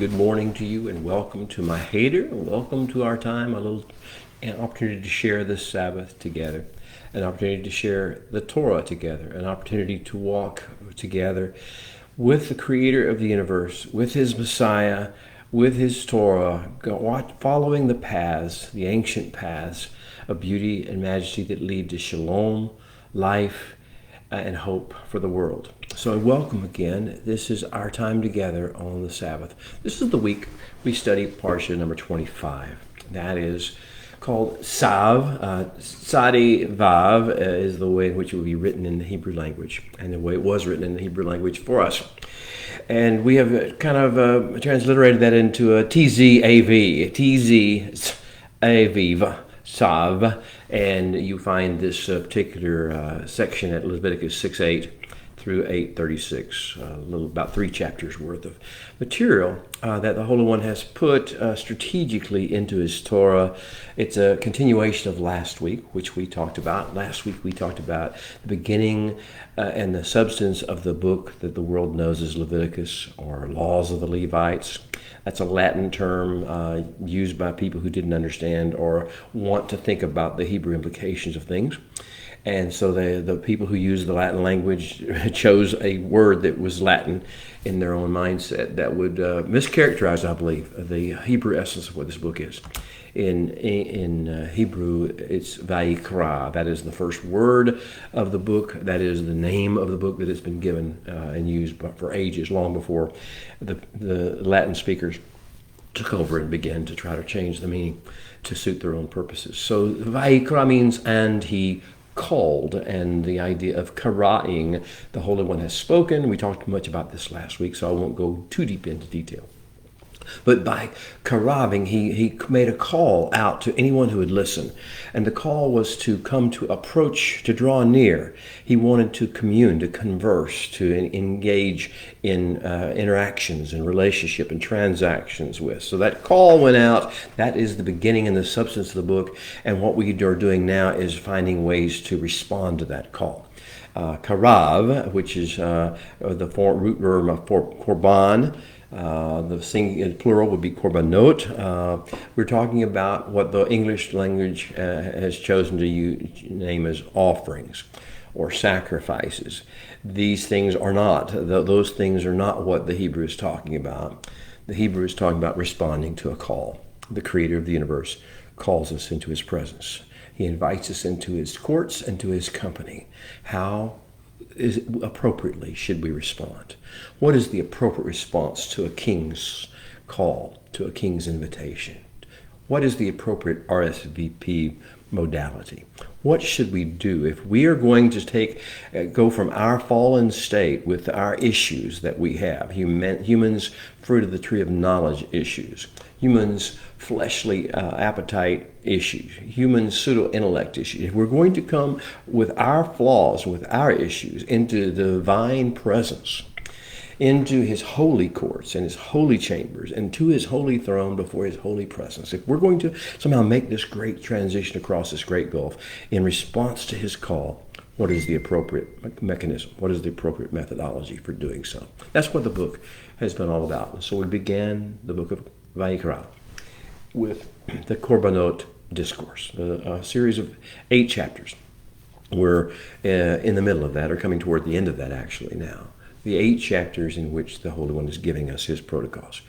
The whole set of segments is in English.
good morning to you, and welcome to my hater, and welcome to our time, an opportunity to share this Sabbath together, an opportunity to share the Torah together, an opportunity to walk together with the Creator of the universe, with His Messiah, with His Torah, following the paths, the ancient paths of beauty and majesty that lead to shalom, life, and hope for the world. So welcome again. This is our time together on the Sabbath. This is the week we study Parsha number 25. That is called Tzav. Tzadi Vav is the way in which it will be written in the Hebrew language, and the way it was written in the Hebrew language for us. And we have kind of transliterated that into a TZAV, Tzav, and you find this particular section at Leviticus 6:8 through 8:36, about 3 chapters worth of material that the Holy One has put strategically into His Torah. It's a continuation of last week, which we talked about. Last week we talked about the beginning and the substance of the book that the world knows as Leviticus, or Laws of the Levites. That's a Latin term used by people who didn't understand or want to think about the Hebrew implications of things. And so the people who use the Latin language chose a word that was Latin in their own mindset that would mischaracterize, I believe, the Hebrew essence of what this book is. In Hebrew, it's Vayikra. That is the first word of the book. That is the name of the book that has been given and used for ages, long before the Latin speakers took over and began to try to change the meaning to suit their own purposes. So Vayikra means "and he called," and the idea of kara'ing, the Holy One has spoken. We talked much about this last week, so I won't go too deep into detail. But by karaving, he made a call out to anyone who would listen. And the call was to come to approach, to draw near. He wanted to commune, to converse, to engage in interactions and relationship and transactions with. So that call went out. That is the beginning and the substance of the book. And what we are doing now is finding ways to respond to that call. Karav, which is the root verb for korban. The plural would be korbanot. We're talking about what the English language has chosen to name as offerings or sacrifices. These things are not. Those things are not what the Hebrew is talking about. The Hebrew is talking about responding to a call. The Creator of the universe calls us into His presence. He invites us into His courts and to His company. How appropriately should we respond? What is the appropriate response to a king's call, to a king's invitation? What is the appropriate RSVP modality? What should we do if we are going to go from our fallen state with our issues that we have, humans' fruit of the tree of knowledge issues, humans' fleshly appetite issues, human pseudo-intellect issues. If we're going to come with our flaws, with our issues, into the divine presence, into His holy courts and His holy chambers, and to His holy throne before His holy presence, if we're going to somehow make this great transition across this great gulf in response to His call, what is the appropriate mechanism? What is the appropriate methodology for doing so? That's what the book has been all about. And so we began the book of Vayikra with the Korbanot discourse, a series of 8 chapters. We're in the middle of that, or coming toward the end of that actually now. The 8 chapters in which the Holy One is giving us His protocols.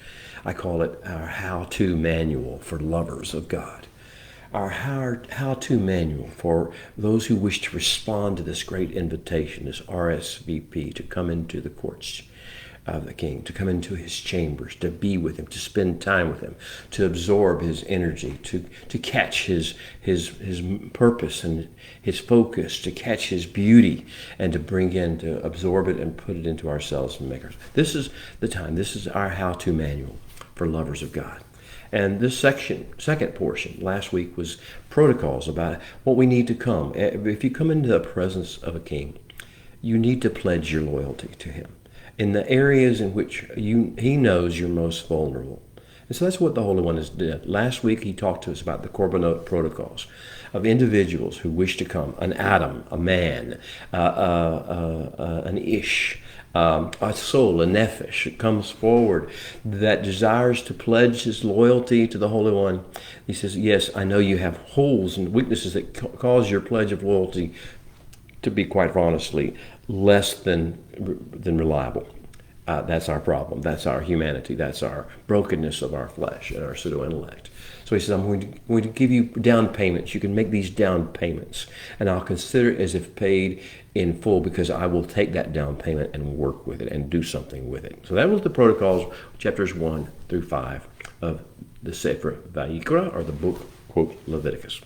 I call it our how-to manual for lovers of God. Our how-to manual for those who wish to respond to this great invitation, this RSVP, to come into the courts of the King, to come into His chambers, to be with Him, to spend time with Him, to absorb His energy, to catch His purpose and His focus, to catch His beauty, and to bring in, to absorb it and put it into ourselves and make ours. This is the time. This is our how-to manual for lovers of God. And this second portion, last week, was protocols about what we need to come. If you come into the presence of a king, you need to pledge your loyalty to him in the areas in which he knows you're most vulnerable. And so that's what the Holy One has did. Last week he talked to us about the Korbanot protocols of individuals who wish to come, an Adam, a man, an Ish, a soul, a nephesh, that comes forward, that desires to pledge his loyalty to the Holy One. He says, yes, I know you have holes and weaknesses that cause your pledge of loyalty to be, quite honestly, less than reliable. That's our problem. That's our humanity. That's our brokenness of our flesh and our pseudo-intellect. So he says, I'm going to give you down payments. You can make these down payments, and I'll consider it as if paid in full, because I will take that down payment and work with it and do something with it. So that was the protocols, chapters 1 through 5 of the Sefer Vayikra, or the book, quote, Leviticus.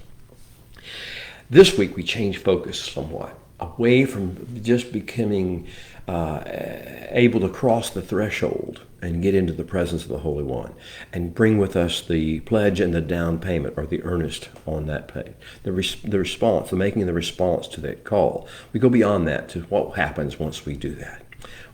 This week we changed focus somewhat, away from just becoming able to cross the threshold and get into the presence of the Holy One and bring with us the pledge and the down payment, or the earnest on that pay. The response, the making the response to that call. We go beyond that to what happens once we do that.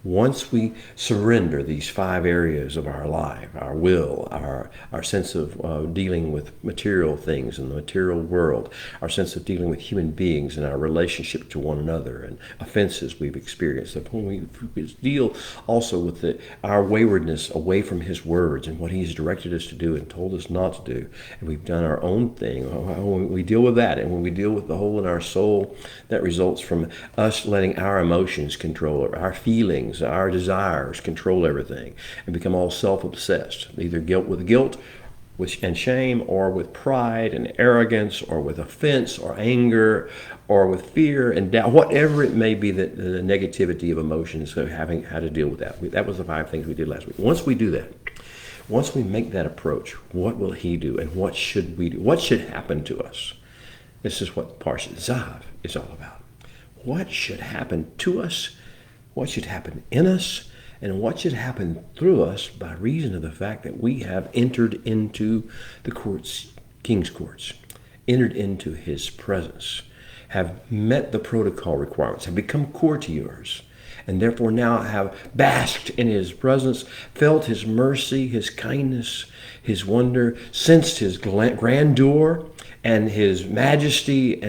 Once we surrender these 5 areas of our life, our will, our sense of dealing with material things in the material world, our sense of dealing with human beings and our relationship to one another and offenses we've experienced, when we deal also with our waywardness away from his words and what he's directed us to do and told us not to do, and we've done our own thing, when we deal with that, and when we deal with the hole in our soul that results from us letting our emotions control it, our feelings, our desires control everything, and become all self-obsessed, either guilt and shame, or with pride and arrogance, or with offense or anger, or with fear and doubt, whatever it may be, the negativity of emotions, so having how to deal with that. That was the 5 things we did last week. Once we do that, once we make that approach, what will he do, and what should we do? What should happen to us? This is what Parshat Tzav is all about. What should happen to us? What should happen in us, and what should happen through us by reason of the fact that we have entered into the courts, king's courts, entered into his presence, have met the protocol requirements, have become courtiers, and therefore now have basked in his presence, felt his mercy, his kindness, his wonder, sensed his grandeur and his majesty,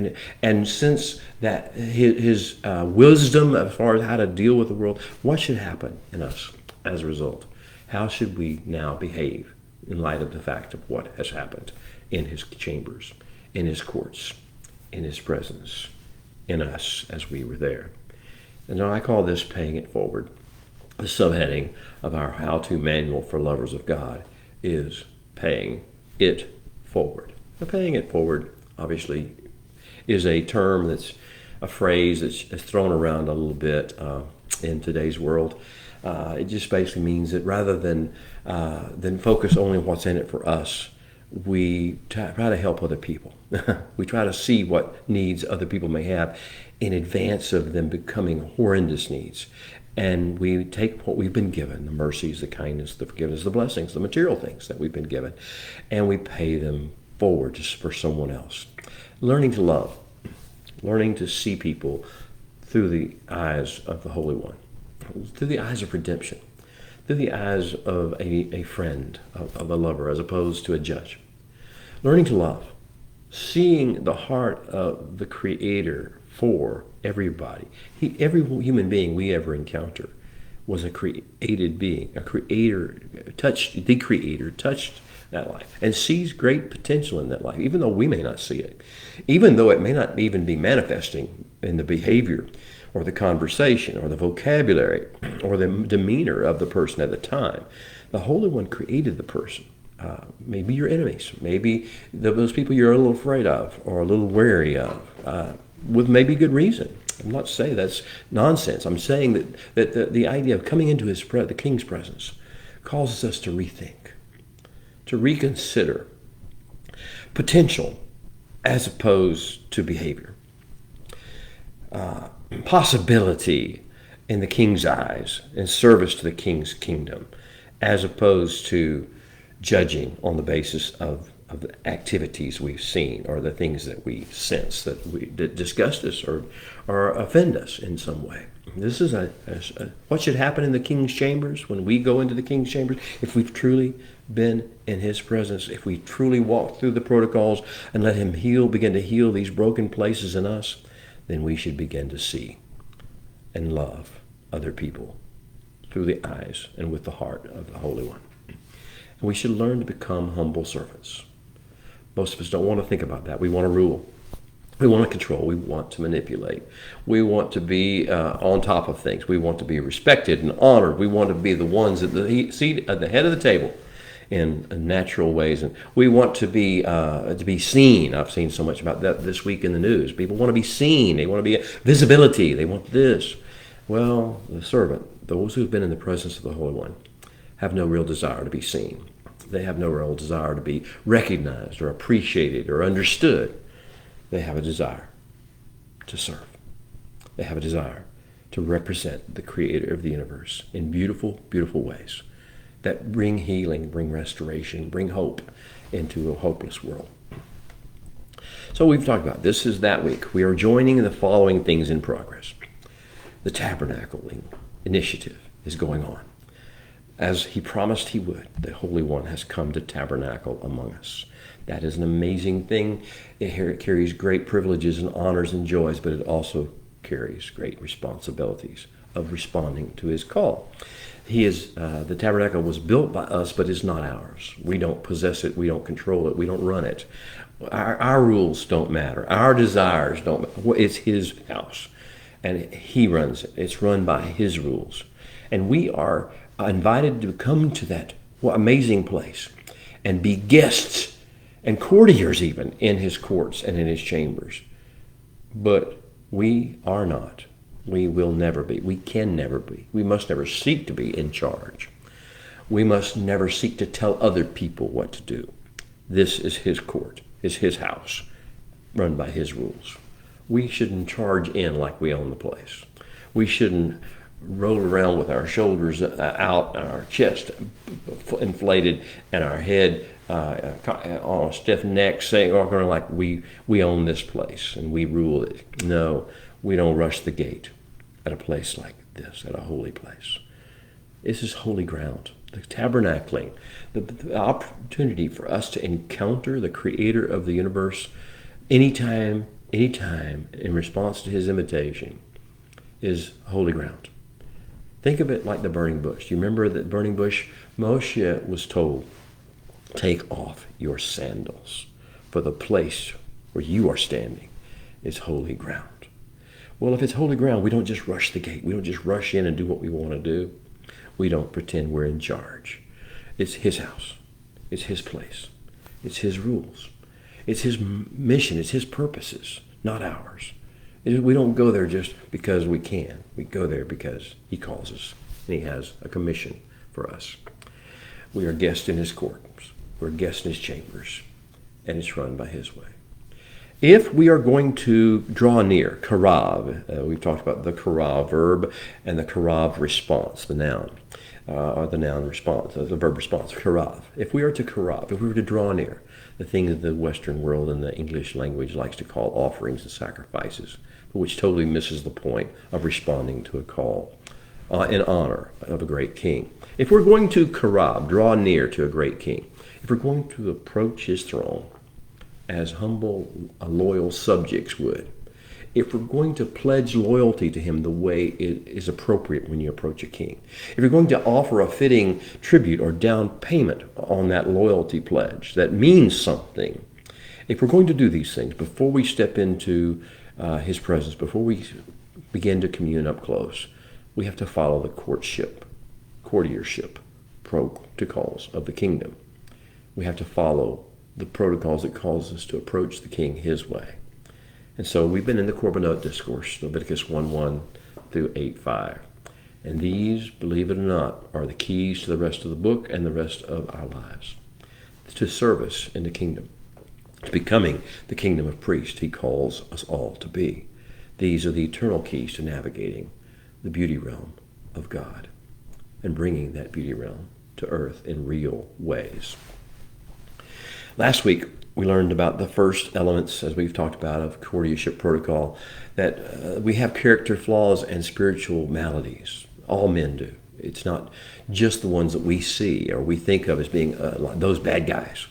and since that his wisdom as far as how to deal with the world. What should happen in us as a result? How should we now behave in light of the fact of what has happened in his chambers, in his courts, in his presence, in us as we were there? And so I call this paying it forward. The subheading of our how-to manual for lovers of God is paying it forward. Now, paying it forward, obviously, is a term that's a phrase that's thrown around a little bit in today's world. It just basically means that rather than focus only on what's in it for us, we try to help other people. We try to see what needs other people may have in advance of them becoming horrendous needs. And we take what we've been given, the mercies, the kindness, the forgiveness, the blessings, the material things that we've been given, and we pay them forward just for someone else. Learning to love, learning to see people through the eyes of the Holy One, through the eyes of redemption, through the eyes of a friend, of a lover, as opposed to a judge. Learning to love, seeing the heart of the Creator for everybody. Every human being we ever encounter was a created being. The Creator touched that life and sees great potential in that life, even though we may not see it, even though it may not even be manifesting in the behavior or the conversation or the vocabulary or the demeanor of the person at the time. The Holy One created the person. Maybe your enemies, maybe those people you're a little afraid of or a little wary of, with maybe good reason. I'm not saying that's nonsense. I'm saying that the idea of coming into the King's presence causes us to rethink, to reconsider potential as opposed to behavior. Possibility in the King's eyes, in service to the King's kingdom, as opposed to judging on the basis of the activities we've seen or the things that we sense that disgust us or offend us in some way. This is what should happen in the King's chambers when we go into the King's chambers. If we've truly been in his presence, if we truly walk through the protocols and let him begin to heal these broken places in us, then we should begin to see and love other people through the eyes and with the heart of the Holy One. And we should learn to become humble servants. Most of us don't want to think about that. We want to rule. We want to control. We want to manipulate. We want to be on top of things. We want to be respected and honored. We want to be the ones at the seat at the head of the table in natural ways. And we want to be seen. I've seen so much about that this week in the news. People want to be seen. They want to be visibility. They want this. Well, the servant, those who've been in the presence of the Holy One, have no real desire to be seen. They have no real desire to be recognized or appreciated or understood. They have a desire to serve. They have a desire to represent the Creator of the universe in beautiful, beautiful ways that bring healing, bring restoration, bring hope into a hopeless world. So we've talked about this is that week. We are joining the following things in progress. The tabernacling initiative is going on. As he promised he would, the Holy One has come to tabernacle among us. That is an amazing thing. It carries great privileges and honors and joys, but it also carries great responsibilities of responding to his call. The tabernacle was built by us, but it's not ours. We don't possess it. We don't control it. We don't run it. Our rules don't matter. Our desires don't matter. It's his house, and he runs it. It's run by his rules. And we are invited to come to that amazing place and be guests and courtiers even in his courts and in his chambers. But we are not. We will never be. We can never be. We must never seek to be in charge. We must never seek to tell other people what to do. This is his court, is his house, run by his rules. We shouldn't charge in like we own the place. We shouldn't roll around with our shoulders out and our chest inflated and our head on a stiff neck, saying, like we own this place and we rule it. No, we don't rush the gate at a place like this, at a holy place. This is holy ground. The tabernacling, the opportunity for us to encounter the Creator of the universe anytime, in response to his invitation, is holy ground. Think of it like the burning bush. You remember that burning bush? Moshe was told, take off your sandals, for the place where you are standing is holy ground. Well, if it's holy ground, we don't just rush the gate. We don't just rush in and do what we want to do. We don't pretend we're in charge. It's his house. It's his place. It's his rules. It's his mission. It's his purposes, not ours. We don't go there just because we can. We go there because he calls us, and he has a commission for us. We are guests in his courts. We're guests in his chambers, and it's run by his way. If we are going to draw near, karav, we've talked about the karav verb and the karav response, the noun, or the noun response, the verb response, karav. If we were to draw near, the thing that the Western world and the English language likes to call offerings and sacrifices, which totally misses the point of responding to a call in honor of a great king. If we're going to karav, draw near to a great king, if we're going to approach his throne as humble, loyal subjects would, if we're going to pledge loyalty to him the way it is appropriate when you approach a king, if you're going to offer a fitting tribute or down payment on that loyalty pledge that means something, if we're going to do these things before we step into his presence, before we begin to commune up close, we have to follow the courtiership protocols of the kingdom. We have to follow the protocols that calls us to approach the king his way. And so we've been in the Korbanot discourse, Leviticus 1:1 through 8:5. And these, believe it or not, are the keys to the rest of the book and the rest of our lives. To service in the kingdom, to becoming the kingdom of priests he calls us all to be. These are the eternal keys to navigating the beauty realm of God and bringing that beauty realm to earth in real ways. Last week, we learned about the first elements, as we've talked about, of courtiership protocol, that we have character flaws and spiritual maladies. All men do. It's not just the ones that we see or we think of as being those bad guys.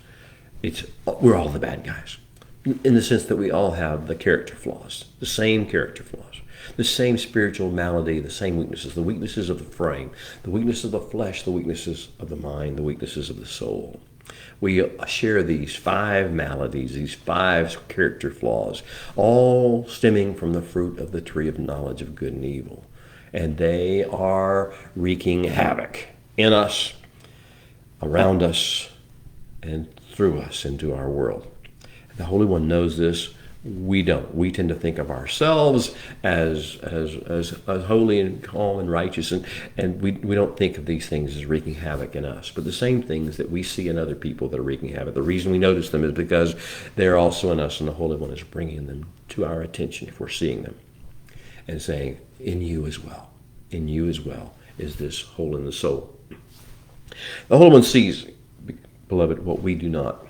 We're all the bad guys. in the sense that we all have the character flaws, the same character flaws, the same spiritual malady, the same weaknesses, the weaknesses of the frame, the weaknesses of the flesh, the weaknesses of the mind, the weaknesses of the soul. We share these 5 maladies, these 5 character flaws, all stemming from the fruit of the tree of knowledge of good and evil. And they are wreaking havoc in us, around us, and through us into our world. The Holy One knows this. We don't. We tend to think of ourselves as holy and calm and righteous, and we don't think of these things as wreaking havoc in us. But the same things that we see in other people that are wreaking havoc, the reason we notice them is because they're also in us, and the Holy One is bringing them to our attention if we're seeing them and saying, in you as well is this hole in the soul. The Holy One sees, beloved, what we do not.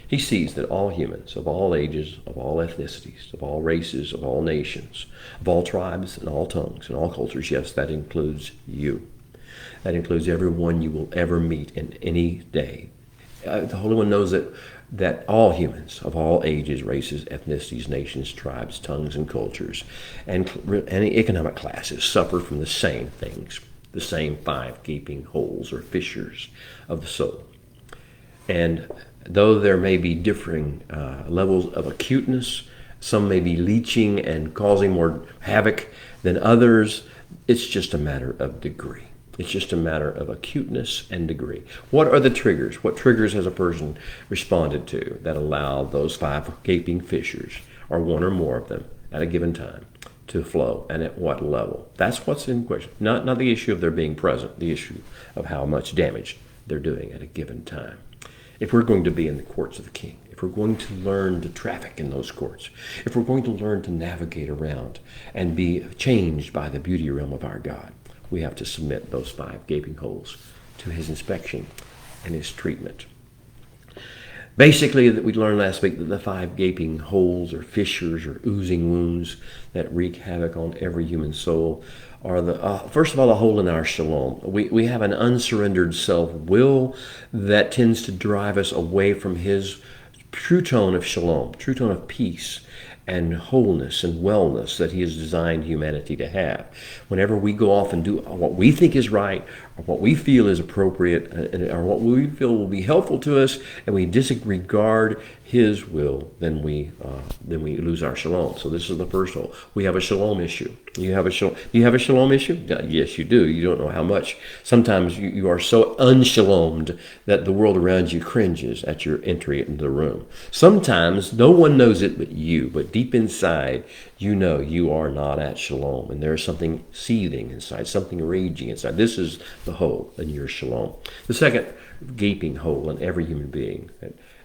He sees that all humans of all ages, of all ethnicities, of all races, of all nations, of all tribes and all tongues and all cultures, yes, that includes you. That includes everyone you will ever meet in any day. The Holy One knows that all humans of all ages, races, ethnicities, nations, tribes, tongues, and cultures, and any economic classes suffer from the same things, the same 5 gaping holes or fissures of the soul. And though there may be differing levels of acuteness, some may be leaching and causing more havoc than others, it's just a matter of degree. It's just a matter of acuteness and degree. What are the triggers? What triggers has a person responded to that allow those 5 gaping fissures, or one or more of them, at a given time, to flow, and at what level? That's what's in question. Not the issue of their being present, the issue of how much damage they're doing at a given time. If we're going to be in the courts of the King, if we're going to learn to traffic in those courts, if we're going to learn to navigate around and be changed by the beauty realm of our God, we have to submit those 5 gaping holes to his inspection and his treatment. Basically, that we learned last week that the 5 gaping holes or fissures or oozing wounds that wreak havoc on every human soul are first of all, a hole in our shalom. We have an unsurrendered self-will that tends to drive us away from his true tone of shalom, true tone of peace and wholeness and wellness that he has designed humanity to have. Whenever we go off and do what we think is right, or what we feel is appropriate, or what we feel will be helpful to us, and we disregard his will, then we lose our shalom. So this is the first hole. We have a shalom issue. You have a shalom issue? Yes, you do. You don't know how much. Sometimes you are so unshalomed that the world around you cringes at your entry into the room. Sometimes no one knows it but you, but deep inside, you know you are not at shalom, and there's something seething inside, something raging inside. This is the hole in your shalom. The second gaping hole in every human being,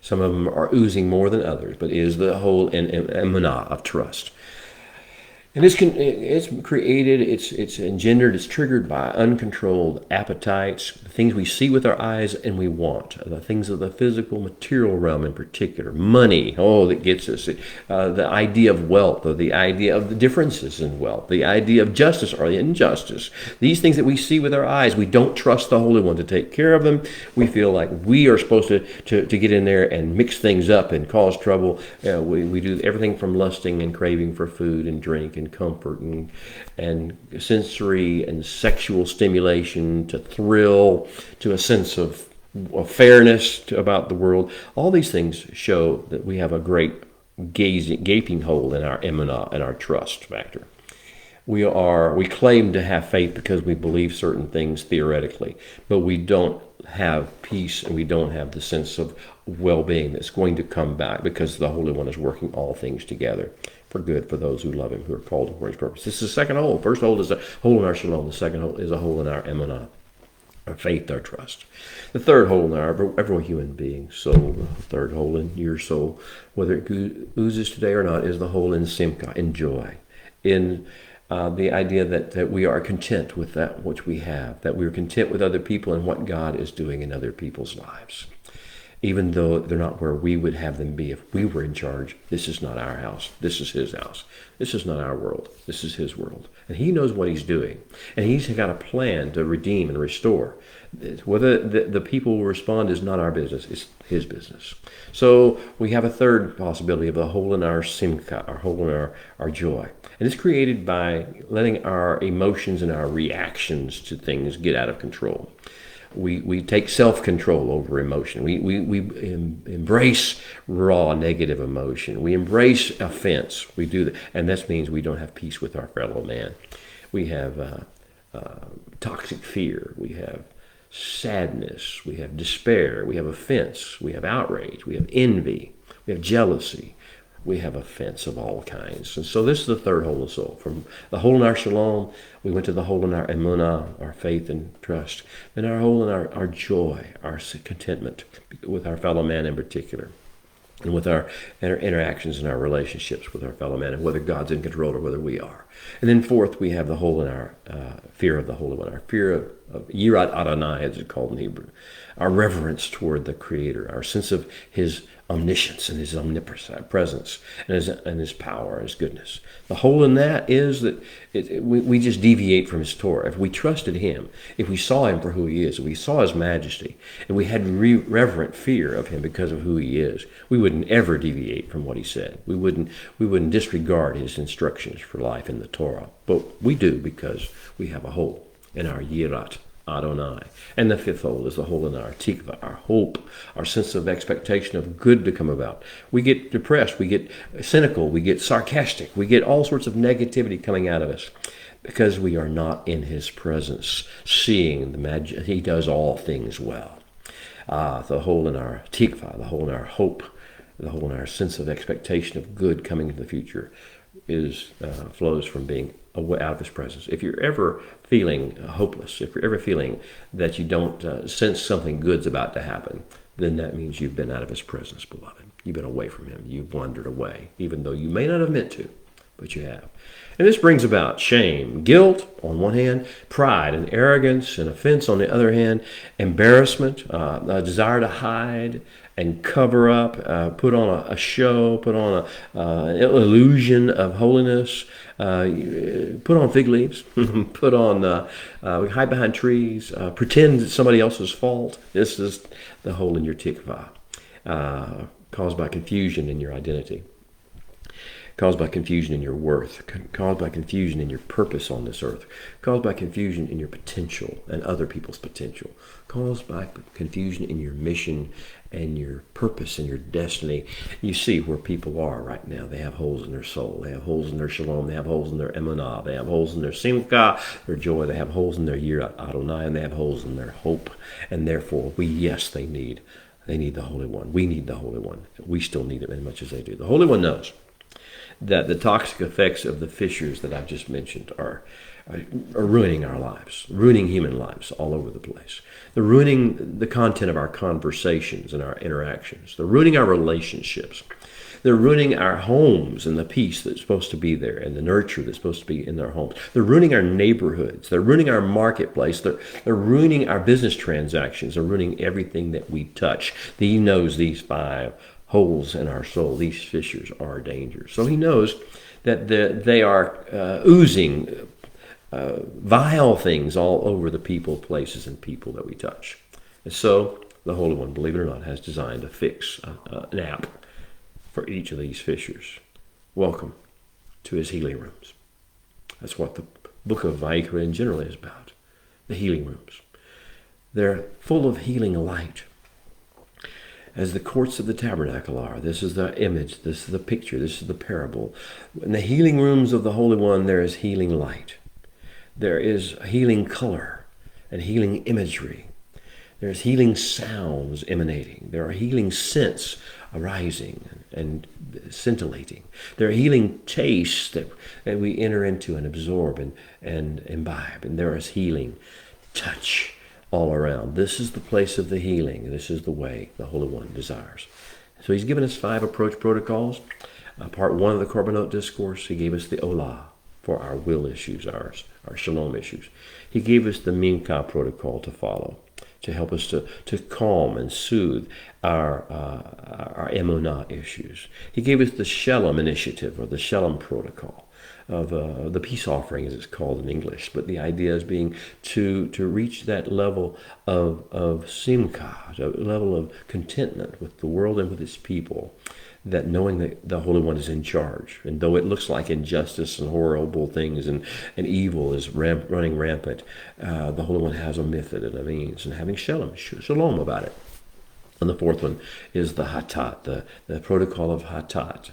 some of them are oozing more than others, but is the hole in emunah, of trust. And it's created, it's engendered, it's triggered by uncontrolled appetites, the things we see with our eyes and we want, the things of the physical, material realm in particular. Money, that gets us. The idea of wealth, or the idea of the differences in wealth, the idea of justice or injustice. These things that we see with our eyes, we don't trust the Holy One to take care of them. We feel like we are supposed to get in there and mix things up and cause trouble. We do everything from lusting and craving for food and drink and comfort and sensory and sexual stimulation to thrill to a sense of fairness about the world. All these things show that we have a great gaping hole in our emunah and our trust factor. We claim to have faith because we believe certain things theoretically, but we don't have peace and we don't have the sense of well-being that's going to come back because the Holy One is working all things together for good for those who love him, who are called for his purpose. This is the second hole. First hole is a hole in our shalom. The second hole is a hole in our emunah, our faith, our trust. The third hole in every human being's soul, the third hole in your soul, whether it oozes today or not, is the hole in simcha, in joy, in the idea that we are content with that which we have, that we are content with other people and what God is doing in other people's lives. even though they're not where we would have them be if we were in charge. This is not our house. This is his house. This is not our world. This is his world. And he knows what he's doing. And he's got a plan to redeem and restore. Whether the people will respond is not our business. It's his business. So we have a third possibility of a hole in our simcha, our hole in our joy. And it's created by letting our emotions and our reactions to things get out of control. We take self-control over emotion. We embrace raw negative emotion. We embrace offense. We do that. And that means we don't have peace with our fellow man. We have toxic fear. We have sadness. We have despair. We have offense. We have outrage. We have envy. We have jealousy. We have offense of all kinds. And so this is the third hole in the soul. From the hole in our shalom, we went to the hole in our emunah, our faith and trust. Then our hole in our joy, our contentment with our fellow man in particular. And with our interactions and our relationships with our fellow man, and whether God's in control or whether we are. And then fourth, we have the hole in our fear of the Holy One, our fear of Yirat Adonai, as it's called in Hebrew, our reverence toward the Creator, our sense of his omniscience and his omnipresence and his power and his goodness. The hole in that is that we just deviate from his Torah. If we trusted him, if we saw him for who he is, if we saw his majesty, and we had reverent fear of him because of who he is, we wouldn't ever deviate from what he said. We wouldn't disregard his instructions for life in the Torah. But we do because we have a hole in our Yirat Adonai. And the fifth hole is the hole in our tikva, our hope, our sense of expectation of good to come about. We get depressed, we get cynical, we get sarcastic, we get all sorts of negativity coming out of us because we are not in his presence, seeing the magic. He does all things well. The hole in our tikva, the hole in our hope, the hole in our sense of expectation of good coming into the future flows from being out of his presence. If you're ever feeling hopeless, if you're ever feeling that you don't sense something good's about to happen, then that means you've been out of his presence, beloved. You've been away from him. You've wandered away, even though you may not have meant to, but you have. And this brings about shame, guilt on one hand, pride and arrogance and offense on the other hand, embarrassment, a desire to hide and cover up, put on a show, put on an illusion of holiness, put on fig leaves, put on, hide behind trees, pretend it's somebody else's fault. This is the hole in your tikvah, caused by confusion in your identity, caused by confusion in your worth, caused by confusion in your purpose on this earth, caused by confusion in your potential and other people's potential, caused by confusion in your mission and your purpose and your destiny. You see where people are right now. They have holes in their soul. They have holes in their shalom. They have holes in their emunah. They have holes in their simcha, their joy. They have holes in their yirat Adonai, and they have holes in their hope. And therefore, they need the Holy One. We need the Holy One. We still need him as much as they do. The Holy One knows that the toxic effects of the fissures that I've just mentioned are ruining our lives, ruining human lives all over the place. They're ruining the content of our conversations and our interactions. They're ruining our relationships. They're ruining our homes and the peace that's supposed to be there and the nurture that's supposed to be in their homes. They're ruining our neighborhoods. They're ruining our marketplace. They're ruining our business transactions. They're ruining everything that we touch. He knows these 5 holes in our soul, these fissures are dangerous. So he knows that they are oozing vile things all over the people, places, and people that we touch. And so the Holy One, believe it or not, has designed a fix, an app for each of these fissures. Welcome to his healing rooms. That's what the book of Vayikra in general is about, the healing rooms. They're full of healing light. As the courts of the tabernacle are. This is the image, this is the picture, this is the parable. In the healing rooms of the Holy One, there is healing light. There is healing color and healing imagery. There's healing sounds emanating. There are healing scents arising and scintillating. There are healing tastes that we enter into and absorb and imbibe. And there is healing touch all around. This is the place of the healing. This is the way the Holy One desires. So he's given us 5 approach protocols. Part 1 of the Korbanot Discourse, he gave us the Olah for our will issues, our shalom issues. He gave us the Mincha protocol to follow. to help us to calm and soothe our emunah issues. He gave us the Shalom Initiative, or the Shalom Protocol, of the peace offering, as it's called in English. But the idea is being to reach that level of simcha, a level of contentment with the world and with its people, that knowing that the Holy One is in charge. And though it looks like injustice and horrible things and evil is running rampant, the Holy One has a method and a means, and having shalom about it. And the fourth one is the hatat, the protocol of hatat,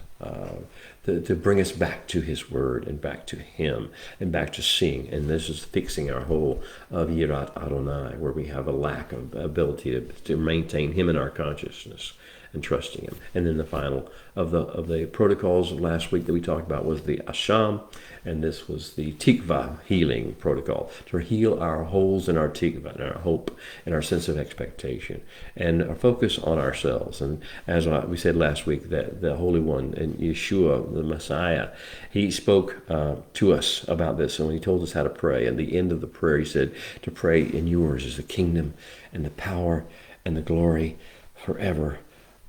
to bring us back to His Word and back to Him and back to seeing. And this is fixing our whole of Yirat Adonai, where we have a lack of ability to maintain Him in our consciousness and trusting Him. And then the final of the protocols of last week that we talked about was the Asham, and this was the Tikva healing protocol, to heal our holes in our Tikva and our hope and our sense of expectation and our focus on ourselves. And as we said last week, that the Holy One and Yeshua, the Messiah, He spoke to us about this, and He told us how to pray. At the end of the prayer, He said to pray, "In yours is the kingdom and the power and the glory forever.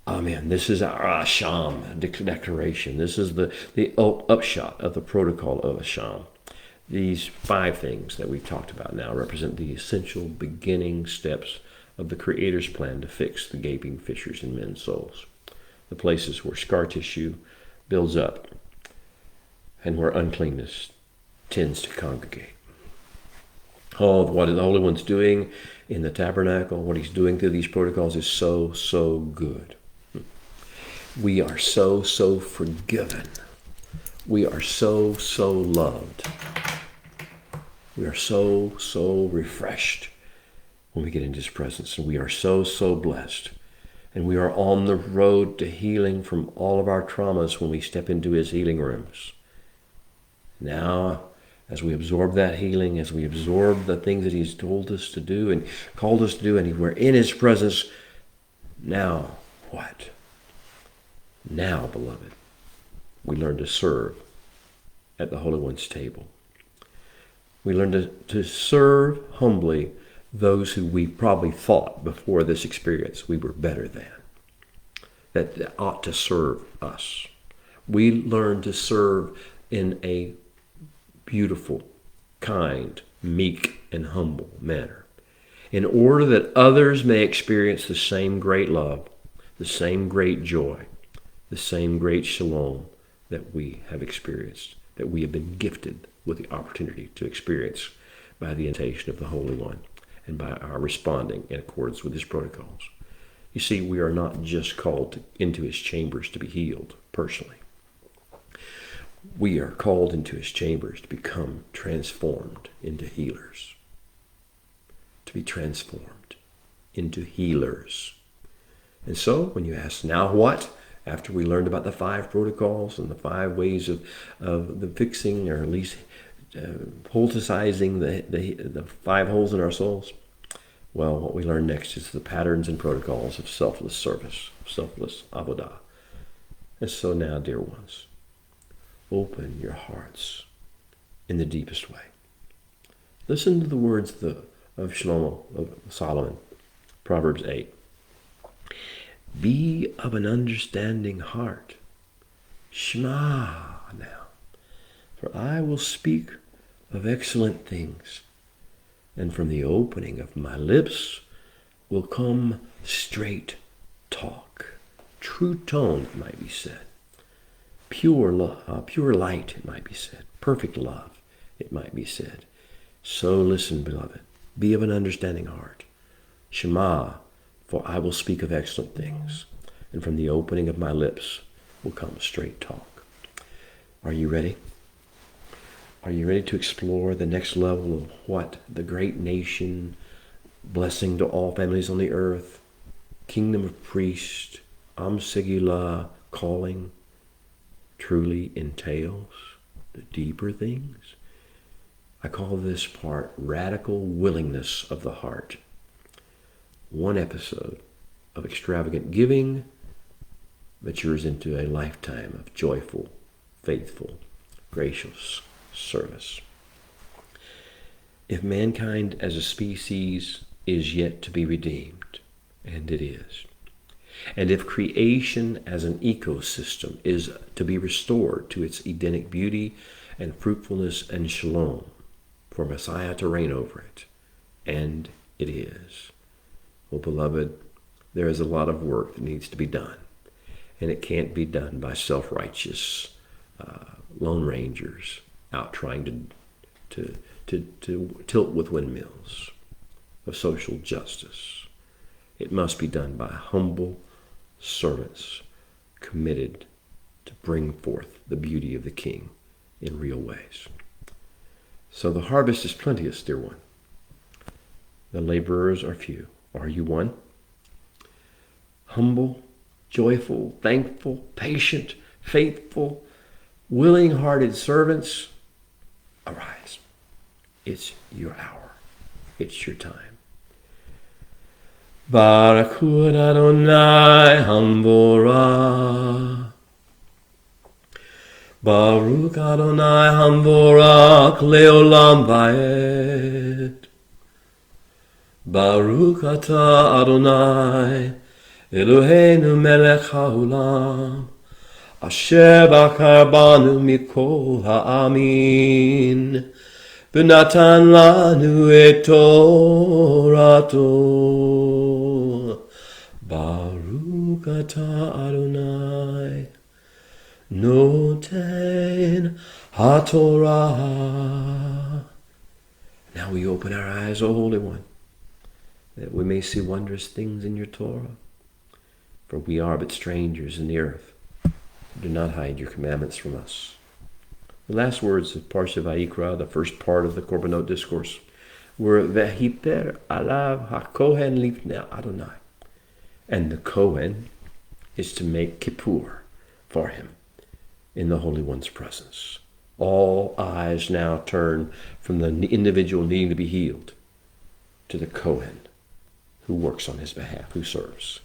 Amen." This is our Asham declaration. This is the upshot of the protocol of Asham. These 5 things that we've talked about now represent the essential beginning steps of the Creator's plan to fix the gaping fissures in men's souls, the places where scar tissue builds up and where uncleanness tends to congregate. All what the Holy One's doing in the tabernacle, what He's doing through these protocols is so, so good. We are so, so forgiven. We are so, so loved. We are so, so refreshed when we get into His presence. And we are so, so blessed. And we are on the road to healing from all of our traumas when we step into His healing rooms. Now, as we absorb that healing, as we absorb the things that He's told us to do and called us to do, and we're in His presence, now what? Now, beloved, we learn to serve at the Holy One's table. We learn to serve humbly those who we probably thought before this experience we were better than, that ought to serve us. We learn to serve in a beautiful, kind, meek, and humble manner, in order that others may experience the same great love, the same great joy, the same great shalom that we have experienced, that we have been gifted with the opportunity to experience by the invitation of the Holy One and by our responding in accordance with His protocols. You see, we are not just called into His chambers to be healed personally. We are called into His chambers to become transformed into healers, to be transformed into healers. And so, when you ask, now what? After we learned about the 5 protocols and the 5 ways of the fixing, or at least poulticizing the 5 holes in our souls, well, what we learn next is the patterns and protocols of selfless service, selfless avodah. And so now, dear ones, open your hearts in the deepest way. Listen to the words of Shlomo, of Solomon, Proverbs 8. Be of an understanding heart. Shema now. For I will speak of excellent things, and from the opening of my lips will come straight talk. True tone, it might be said. Pure love, pure light, it might be said. Perfect love, it might be said. So listen, beloved. Be of an understanding heart. Shema, for I will speak of excellent things, and from the opening of my lips will come straight talk. Are you ready? Are you ready to explore the next level of what the great nation, blessing to all families on the earth, kingdom of priests, Am Segula calling truly entails? The deeper things? I call this part radical willingness of the heart. One episode of extravagant giving matures into a lifetime of joyful, faithful, gracious service. If mankind as a species is yet to be redeemed, and it is. And if creation as an ecosystem is to be restored to its Edenic beauty and fruitfulness and shalom, for Messiah to reign over it, and it is. Well, beloved, there is a lot of work that needs to be done, and it can't be done by self-righteous lone rangers out trying to tilt with windmills of social justice. It must be done by humble servants committed to bring forth the beauty of the King in real ways. So the harvest is plenteous, dear one. The laborers are few. Are you one? Humble, joyful, thankful, patient, faithful, willing-hearted servants, arise. It's your hour. It's your time. Baruch hu Adonai Hamvorach. Baruch Adonai Hamvorach Leolam Vaed. Baruch Ata Adonai Eloheinu Melech HaOlam Asher Bachar Banu Mikol Ha'amin V'natan Lanu Et Torato. Baruch Ata Adonai Noten HaTorah. Now we open our eyes, O Holy One, that we may see wondrous things in your Torah. For we are but strangers in the earth. Do not hide your commandments from us. The last words of Parsha Vayikra, the first part of the Korbanot discourse, were Vehiper alav hakohen lifnei Adonai. And the Kohen is to make kippur for him in the Holy One's presence. All eyes now turn from the individual needing to be healed to the Kohen who works on his behalf, who serves.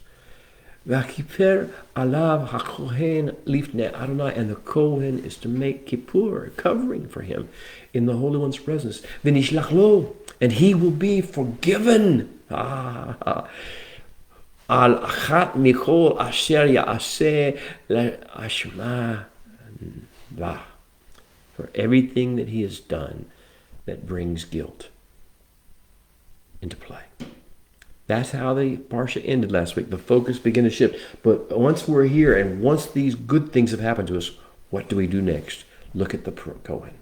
V'kiper alav hakohen lifnei Adonai, and the Kohen is to make kippur, covering for him in the Holy One's presence. V'nishlach lo, and he will be forgiven. Al achat michol asher ya'aseh le'ashma va, for everything that he has done that brings guilt into play. That's how the Parsha ended last week. The focus began to shift. But once we're here and once these good things have happened to us, what do we do next? Look at the Kohen.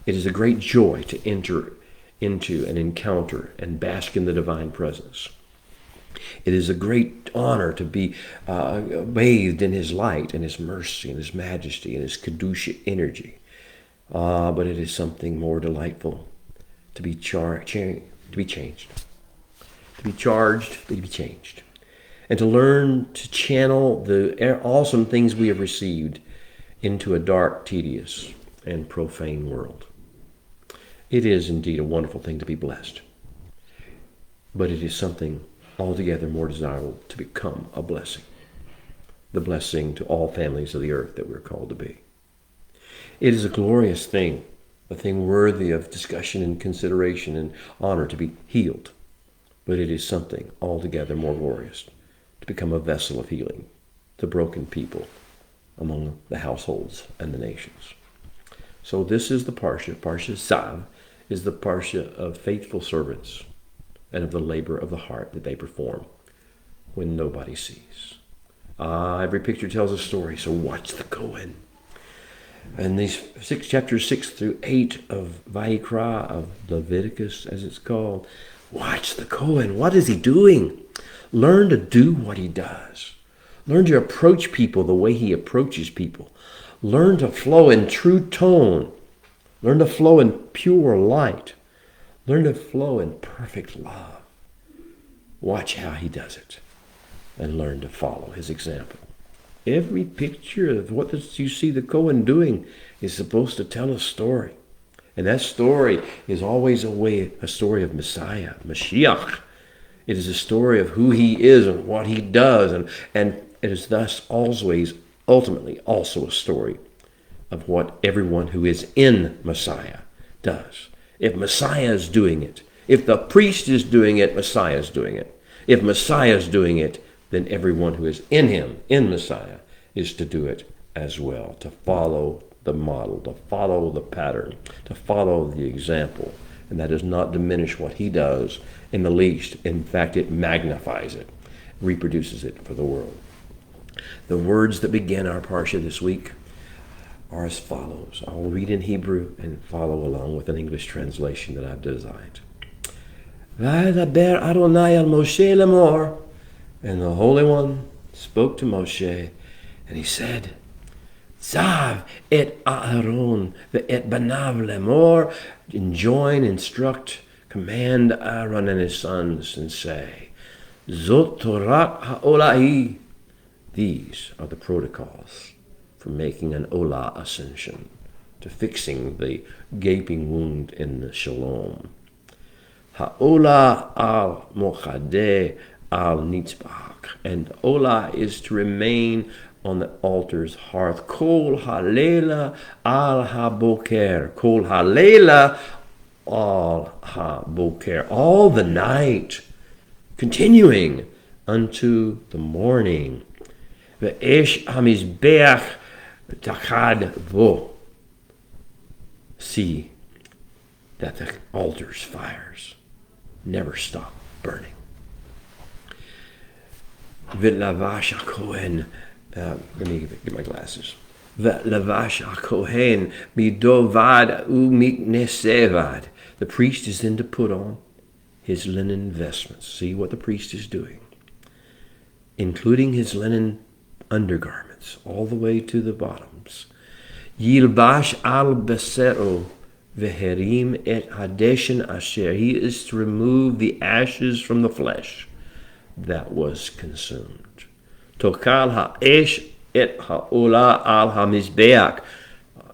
It is a great joy to enter into an encounter and bask in the divine presence. It is a great honor to be bathed in his light and his mercy and his majesty and his Kedusha energy. But it is something more delightful to be changed. To be charged, to be changed. And to learn to channel the awesome things we have received into a dark, tedious, and profane world. It is indeed a wonderful thing to be blessed. But it is something altogether more desirable to become a blessing. The blessing to all families of the earth that we're called to be. It is a glorious thing, a thing worthy of discussion and consideration and honor to be healed. But it is something altogether more glorious to become a vessel of healing to broken people among the households and the nations. So this is the Parsha. Parsha Tzav is the Parsha of faithful servants and of the labor of the heart that they perform when nobody sees. Every picture tells a story, so watch the Kohen. And these chapters 6 through 8 of Vayikra, of Leviticus as it's called, watch the Kohen. What is he doing? Learn to do what he does. Learn to approach people the way he approaches people. Learn to flow in true tone. Learn to flow in pure light. Learn to flow in perfect love. Watch how he does it and learn to follow his example. Every picture of what you see the Kohen doing is supposed to tell a story. And that story is always a story of Messiah, Mashiach. It is a story of who he is and what he does. And it is thus always, ultimately, also a story of what everyone who is in Messiah does. If Messiah is doing it, If the priest is doing it, Messiah is doing it. If Messiah is doing it, then everyone who is in him, in Messiah, is to do it as well, to follow the model, to follow the pattern, to follow the example. And that does not diminish what he does in the least. In fact, it magnifies it, reproduces it for the world. The words that begin our parsha this week are as follows. I'll read in Hebrew and follow along with an English translation that I've designed. V'adaber Adonai al Moshe lemor, and the Holy One spoke to Moshe, and he said, Tzav et Aaron ve'et banav lemor, enjoin, instruct, command Aaron and his sons, and say, Zot Torat ha'olahi. These are the protocols for making an Olah ascension, to fixing the gaping wound in the Shalom. Ha'olah al mochadeh al nitzbach, and Olah is to remain on the altar's hearth. Kol halela al haboker, kol halela al haboker, all the night, continuing unto the morning. Ve'esh hamizbeach takad vo. See that the altar's fires never stop burning. Ve'lavash HaKohen, let me get my glasses. Ve'lavash HaKohen midovad u'miknesevad. The priest is then to put on his linen vestments. See what the priest is doing, including his linen undergarments all the way to the bottoms. Yilbash al besero veherim et hadeshen asher. He is to remove the ashes from the flesh that was consumed. Tokal ha'esh et ha'olah al hamizbeach,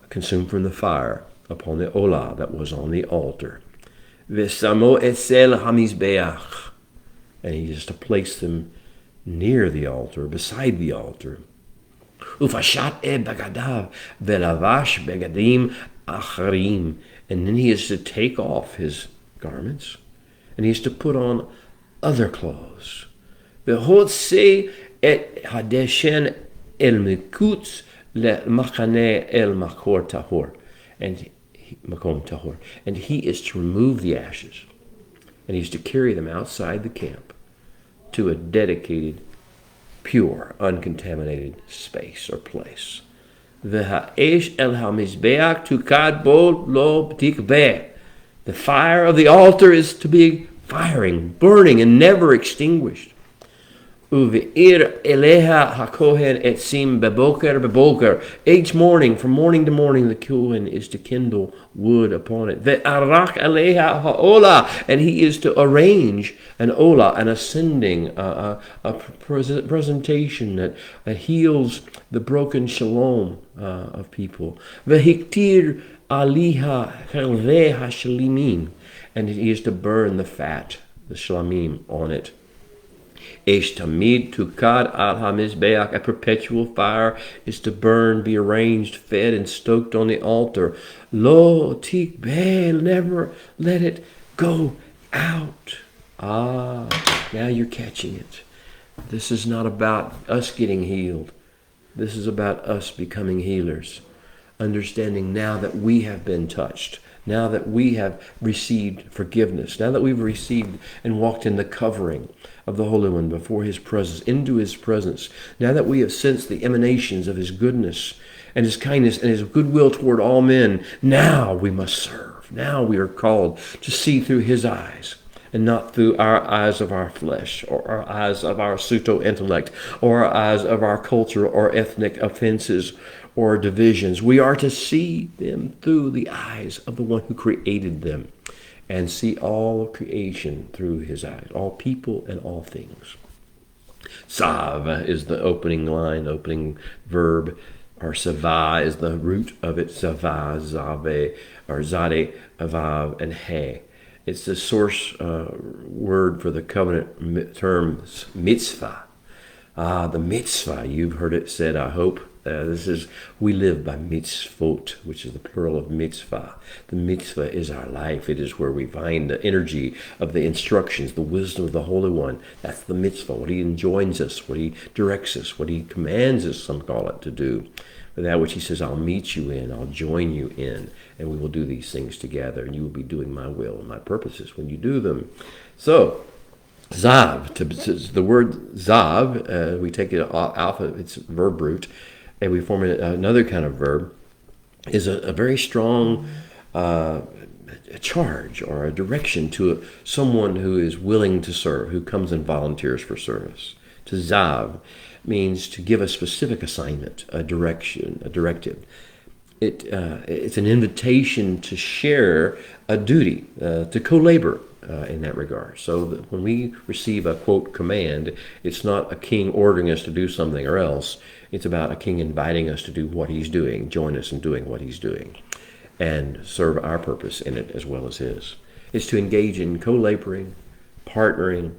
consumed from the fire upon the olah that was on the altar. Vesamo etzel hamizbeach, and he is to place them near the altar, beside the altar. Ufashat e bagadav velavash begadim acharim, and then he is to take off his garments, and he is to put on other clothes. V'hotse et hadeshen el mikutz le machane el makor tahor, and makom tahor, and he is to remove the ashes, and he is to carry them outside the camp to a dedicated, pure, uncontaminated space or place. V'ha'esh el hamizbeach tukad bo lo tikveh. The fire of the altar is to be firing, burning, and never extinguished. Uve'ir eleha hakohen etzim beboker beboker. Each morning, from morning to morning, the Kohen is to kindle wood upon it. Ve'arak eleha ha'olah, and he is to arrange an olah, an ascending, a presentation that heals the broken shalom of people. Ve'hiktir aliha chelveh hashalimin, and he is to burn the fat, the shlamim, on it. Esh tamid tukad al hamizbeach, a perpetual fire is to burn, be arranged, fed, and stoked on the altar. Lo tikbeh, never let it go out. Now you're catching it. This is not about us getting healed. This is about us becoming healers. Understanding now that we have been touched, now that we have received forgiveness, now that we've received and walked in the covering of the Holy One before his presence, into his presence, now that we have sensed the emanations of his goodness and his kindness and his goodwill toward all men, now we must serve. Now we are called to see through his eyes and not through our eyes of our flesh or our eyes of our pseudo-intellect or our eyes of our culture or ethnic offenses or divisions. We are to see them through the eyes of the one who created them and see all creation through his eyes, all people and all things. Tzav is the opening line, opening verb, or savah is the root of it, savah, zave, or zade, avav, and he. It's the source word for the covenant term mitzvah. The mitzvah, you've heard it said, I hope, We live by mitzvot, which is the plural of mitzvah. The mitzvah is our life. It is where we find the energy of the instructions, the wisdom of the Holy One. That's the mitzvah, what he enjoins us, what he directs us, what he commands us, some call it, to do. But that which he says, I'll meet you in, I'll join you in, and we will do these things together, and you will be doing my will and my purposes when you do them. So, Tzav, the word Tzav, we take it alpha, it's verb root, and we form another kind of verb, is a very strong charge or a direction to someone who is willing to serve, who comes and volunteers for service. To Tzav means to give a specific assignment, a direction, a directive. It's an invitation to share a duty, to co-labor in that regard. So that when we receive a, quote, command, it's not a king ordering us to do something or else. It's about a king inviting us to do what he's doing, join us in doing what he's doing, and serve our purpose in it as well as his. It's to engage in co-laboring, partnering,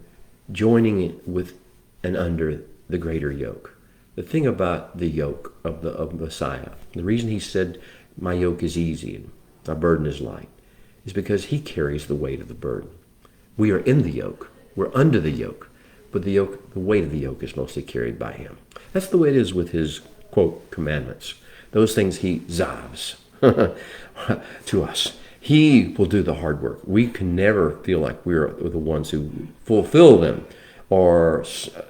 joining it with and under the greater yoke. The thing about the yoke of Messiah, the reason he said, my yoke is easy and my burden is light, is because he carries the weight of the burden. We are in the yoke. We're under the yoke. But the weight of the yoke is mostly carried by him. That's the way it is with his, quote, commandments. Those things he zavs to us. He will do the hard work. We can never feel like we're the ones who fulfill them, or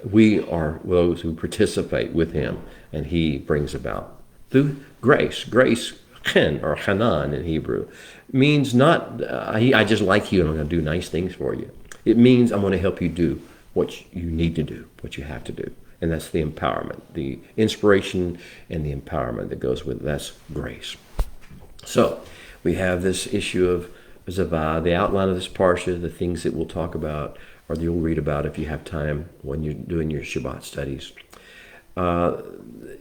we are those who participate with him, and he brings about through grace. Grace, chen, or hanan in Hebrew, means not, I just like you and I'm going to do nice things for you. It means I'm going to help you do what you need to do, what you have to do. And that's the empowerment, the inspiration and the empowerment that goes with it. That's grace. So we have this issue of Zavah, the outline of this parsha, the things that we'll talk about, or that you'll read about if you have time when you're doing your Shabbat studies,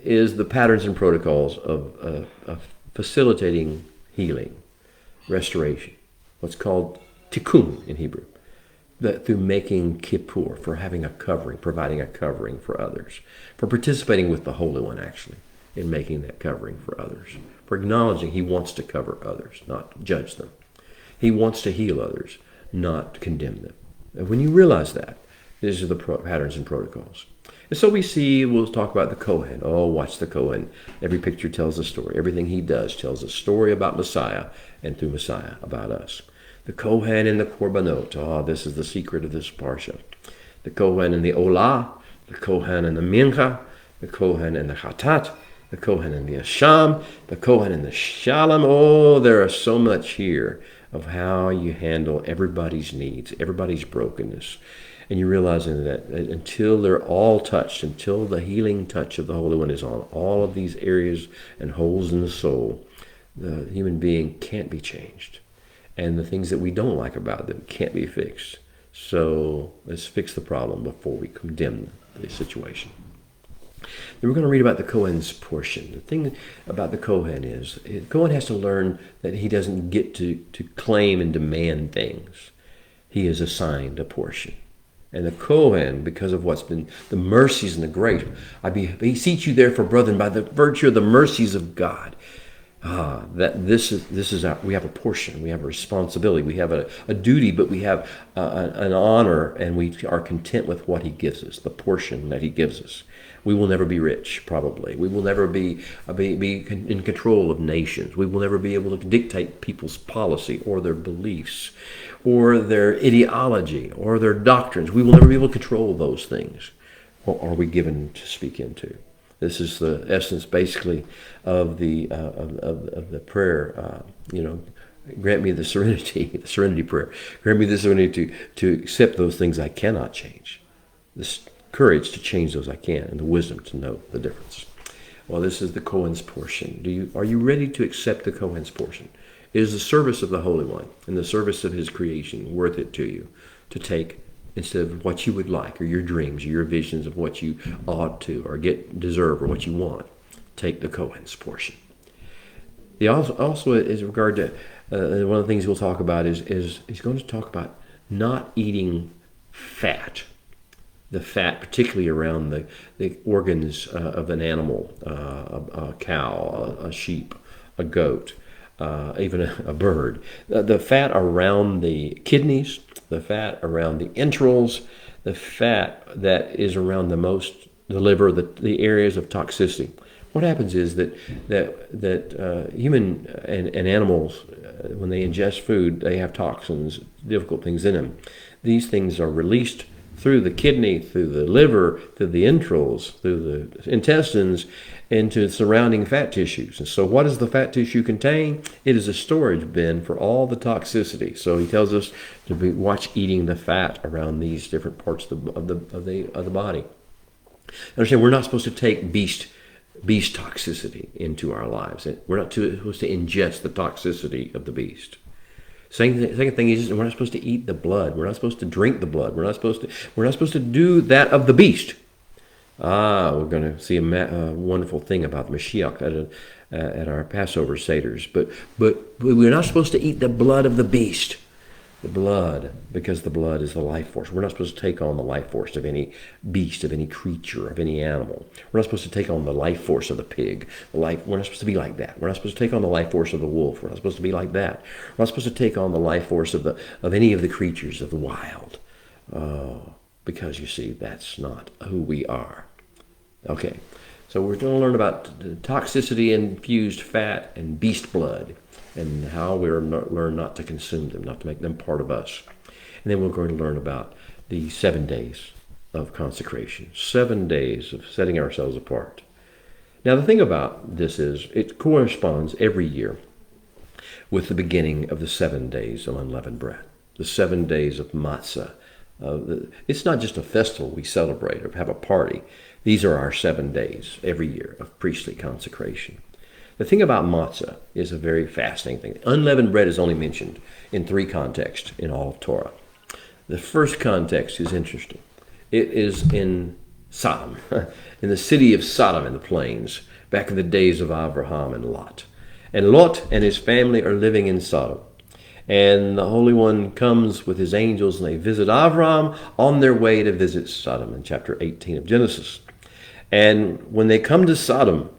is the patterns and protocols of facilitating healing, restoration, what's called tikkun in Hebrew, that through making kippur, for having a covering, providing a covering for others, for participating with the Holy One, actually, in making that covering for others, for acknowledging he wants to cover others, not judge them. He wants to heal others, not condemn them. And when you realize that, these are the patterns and protocols. And so we'll talk about the Kohen. Oh, watch the Kohen. Every picture tells a story. Everything he does tells a story about Messiah, and through Messiah, about us. The Kohen and the Korbanot. Oh, this is the secret of this parsha. The Kohen and the Olah, the Kohen and the Mincha, the Kohen and the Chatat, the Kohen and the Asham, the Kohen and the Shalom. Oh, there is so much here of how you handle everybody's needs, everybody's brokenness. And you're realizing that until they're all touched, until the healing touch of the Holy One is on all of these areas and holes in the soul, the human being can't be changed. And the things that we don't like about them can't be fixed. So let's fix the problem before we condemn the situation. Then we're going to read about the Kohen's portion. The thing about the Kohen is, the Kohen has to learn that he doesn't get to claim and demand things. He is assigned a portion. And the Kohen, because of what's been the mercies and the grace, I beseech you therefore, brethren, by the virtue of the mercies of God, that this is we have a portion, we have a responsibility, we have a duty, but we have an honor, and we are content with what he gives us, the portion that he gives us. We will never be rich, probably. We will never be in control of nations. We will never be able to dictate people's policy or their beliefs or their ideology or their doctrines. We will never be able to control those things. What are we given to speak into? This is the essence, basically, of the prayer. Grant me the serenity prayer. Grant me the serenity to accept those things I cannot change. This courage to change those I can, and the wisdom to know the difference. Well, this is the Kohen's portion. Are you ready to accept the Kohen's portion? Is the service of the Holy One and the service of his creation worth it to you to take, instead of what you would like, or your dreams, or your visions of what you ought to, or deserve, or what you want? Take the Kohen's portion. Also, as regard to one of the things we'll talk about is he's going to talk about not eating fat the fat, particularly around the organs of an animal, a cow, a sheep, a goat, even a bird. The fat around the kidneys, the fat around the entrails, the fat that is around the liver, the areas of toxicity. What happens is that human and animals, when they ingest food, they have toxins, difficult things in them. These things are released through the kidney, through the liver, through the entrails, through the intestines, into surrounding fat tissues. And so what does the fat tissue contain? It is a storage bin for all the toxicity. So he tells us to watch eating the fat around these different parts of the body. Understand, we're not supposed to take beast toxicity into our lives. We're not supposed to ingest the toxicity of the beast. Second thing is, we're not supposed to eat the blood. We're not supposed to drink the blood. We're not supposed to do that of the beast. We're going to see a wonderful thing about the Mashiach at our Passover Seders. But we're not supposed to eat the blood of the beast. The blood, because the blood is the life force. We're not supposed to take on the life force of any beast, of any creature, of any animal. We're not supposed to take on the life force of the pig. We're not supposed to be like that. We're not supposed to take on the life force of the wolf. We're not supposed to be like that. We're not supposed to take on the life force of any of the creatures of the wild. Because you see, that's not who we are. Okay, so we're going to learn about toxicity-infused fat and beast blood, and how we learn not to consume them, not to make them part of us. And then we're going to learn about the 7 days of consecration, 7 days of setting ourselves apart. Now, the thing about this is it corresponds every year with the beginning of the 7 days of unleavened bread, the 7 days of matzah. It's not just a festival we celebrate or have a party. These are our 7 days every year of priestly consecration. The thing about matzah is a very fascinating thing. Unleavened bread is only mentioned in 3 contexts in all of Torah. The first context is interesting. It is in Sodom, in the city of Sodom in the plains, back in the days of Abraham and Lot. And Lot and his family are living in Sodom. And the Holy One comes with his angels, and they visit Abraham on their way to visit Sodom in chapter 18 of Genesis. And when they come to Sodom,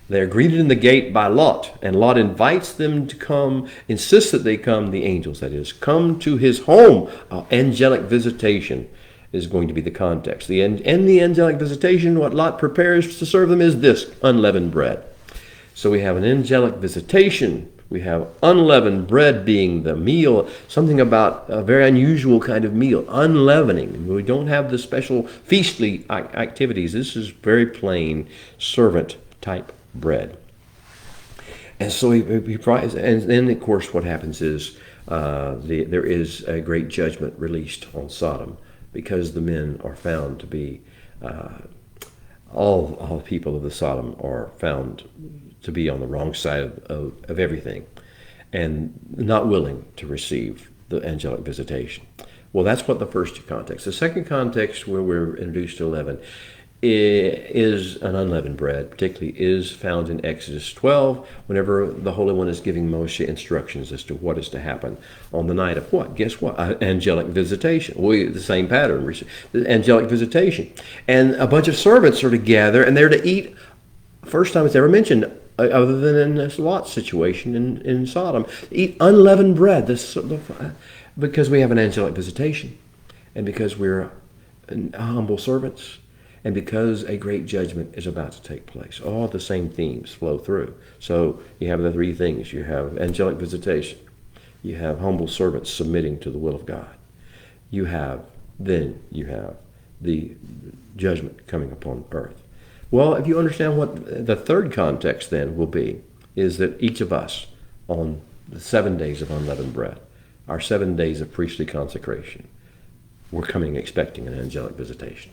they're greeted in the gate by Lot, and Lot invites them to come, insists that they come, the angels, that is, come to his home. Angelic visitation is going to be the context. The angelic visitation, what Lot prepares to serve them is this, unleavened bread. So we have an angelic visitation. We have unleavened bread being the meal, something about a very unusual kind of meal, unleavening. We don't have the special feastly activities. This is very plain servant type bread. And so he tries, and then of course what happens is there is a great judgment released on Sodom, because the men are found to be all the people of the Sodom are found to be on the wrong side of everything, and not willing to receive the angelic visitation. Well, that's what the first context. The second context, where we're introduced to leaven, is an unleavened bread, particularly is found in Exodus 12, whenever the Holy One is giving Moshe instructions as to what is to happen on the night of what? Guess what? Angelic visitation. The same pattern, the angelic visitation. And a bunch of servants are to gather, and they're to eat, first time it's ever mentioned, other than in this Lot situation in Sodom, eat unleavened bread, because we have an angelic visitation, and because we're humble servants, and because a great judgment is about to take place. All the same themes flow through. So you have the 3 things. You have angelic visitation. You have humble servants submitting to the will of God. You have the judgment coming upon earth. Well, if you understand what the third context then will be, is that each of us on the 7 days of unleavened bread, our 7 days of priestly consecration, we're coming expecting an angelic visitation.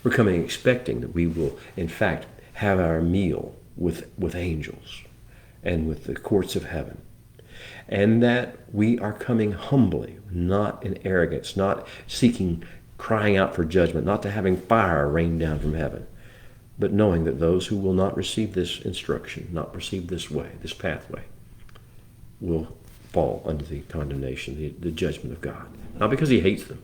We're coming expecting that we will, in fact, have our meal with angels and with the courts of heaven. And that we are coming humbly, not in arrogance, not crying out for judgment, not to having fire rain down from heaven, but knowing that those who will not receive this instruction, not receive this way, this pathway, will fall under the condemnation, the judgment of God. Not because he hates them,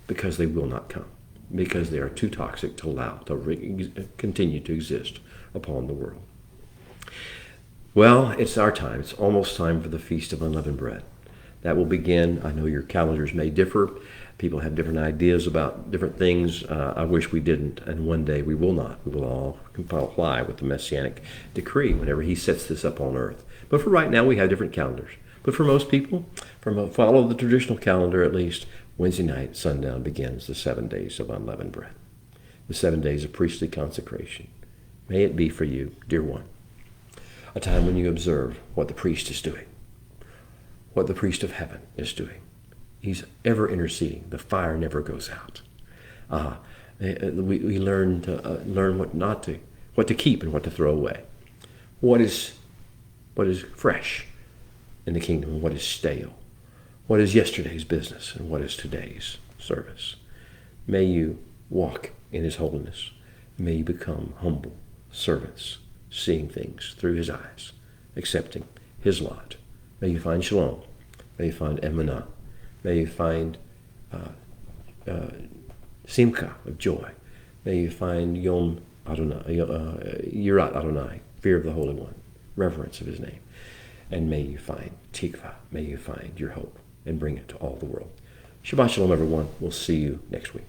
because they will not come. because they are too toxic to allow to continue to exist upon the world. Well, it's our time. It's almost time for the Feast of Unleavened Bread. That will begin. I know your calendars may differ. People have different ideas about different things. I wish we didn't, and one day we will not. We will all comply with the Messianic decree whenever he sets this up on earth. But for right now, we have different calendars. But for most people, follow the traditional calendar at least, Wednesday night, sundown, begins the 7 days of unleavened bread. The 7 days of priestly consecration. May it be for you, dear one, a time when you observe what the priest is doing, what the priest of heaven is doing. He's ever interceding. The fire never goes out. We learn what to keep and what to throw away. What is fresh in the kingdom and what is stale. What is yesterday's business and what is today's service. May you walk in his holiness. May you become humble servants, seeing things through his eyes, accepting his lot. May you find shalom. May you find emunah. May you find simcha of joy. May you find yom Adonai, yirat Adonai, fear of the Holy One, reverence of his name. And may you find tikva. May you find your hope and bring it to all the world. Shabbat shalom, everyone. We'll see you next week.